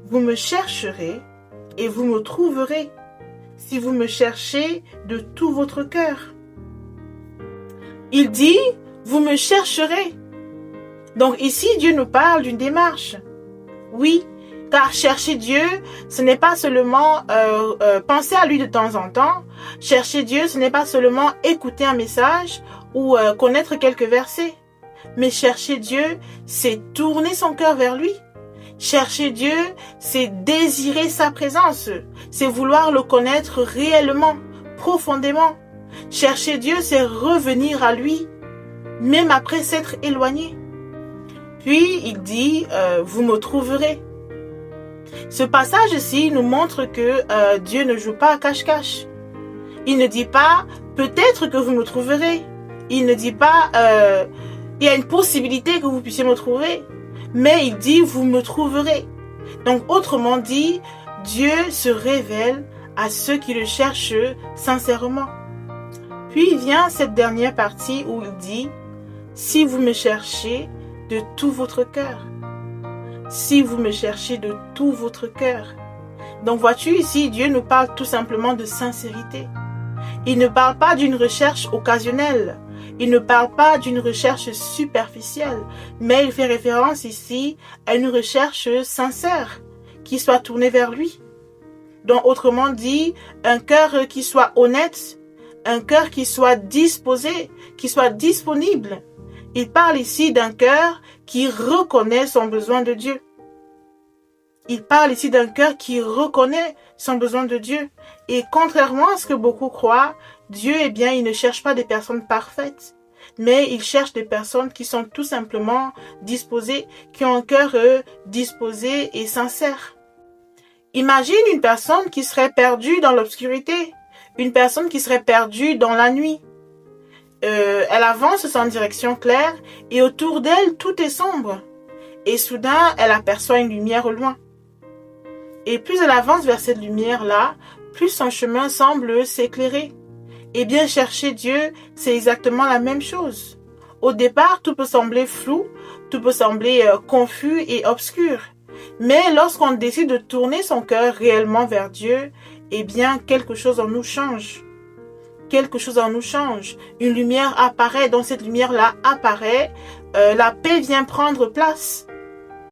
vous me chercherez et vous me trouverez, si vous me cherchez de tout votre cœur. Il dit, vous me chercherez. Donc ici, Dieu nous parle d'une démarche. Oui, car chercher Dieu, ce n'est pas seulement penser à lui de temps en temps. Chercher Dieu, ce n'est pas seulement écouter un message ou connaître quelques versets. Mais chercher Dieu, c'est tourner son cœur vers lui. Chercher Dieu, c'est désirer sa présence. C'est vouloir le connaître réellement, profondément. Chercher Dieu, c'est revenir à lui, même après s'être éloigné. Puis, il dit, vous me trouverez. Ce passage-ci nous montre que Dieu ne joue pas à cache-cache. Il ne dit pas, peut-être que vous me trouverez. Il ne dit pas, il y a une possibilité que vous puissiez me trouver. Mais il dit, vous me trouverez. Donc, autrement dit, Dieu se révèle à ceux qui le cherchent sincèrement. Puis vient cette dernière partie où il dit, si vous me cherchez de tout votre cœur. Si vous me cherchez de tout votre cœur. Donc vois-tu ici, Dieu nous parle tout simplement de sincérité. Il ne parle pas d'une recherche occasionnelle. Il ne parle pas d'une recherche superficielle. Mais il fait référence ici à une recherche sincère qui soit tournée vers lui. Donc autrement dit, un cœur qui soit honnête, un cœur qui soit disposé, qui soit disponible. Il parle ici d'un cœur qui reconnaît son besoin de Dieu. Il parle ici d'un cœur qui reconnaît son besoin de Dieu. Et contrairement à ce que beaucoup croient, Dieu, il ne cherche pas des personnes parfaites, mais il cherche des personnes qui sont tout simplement disposées, qui ont un cœur disposé et sincère. Imagine une personne qui serait perdue dans l'obscurité, une personne qui serait perdue dans la nuit. Elle avance sans direction claire et autour d'elle, tout est sombre. Et soudain, elle aperçoit une lumière au loin. Et plus elle avance vers cette lumière-là, plus son chemin semble s'éclairer. Et bien, chercher Dieu, c'est exactement la même chose. Au départ, tout peut sembler flou, tout peut sembler confus et obscur. Mais lorsqu'on décide de tourner son cœur réellement vers Dieu, quelque chose en nous change. Quelque chose en nous change. Une lumière apparaît, dans cette lumière-là apparaît, la paix vient prendre place.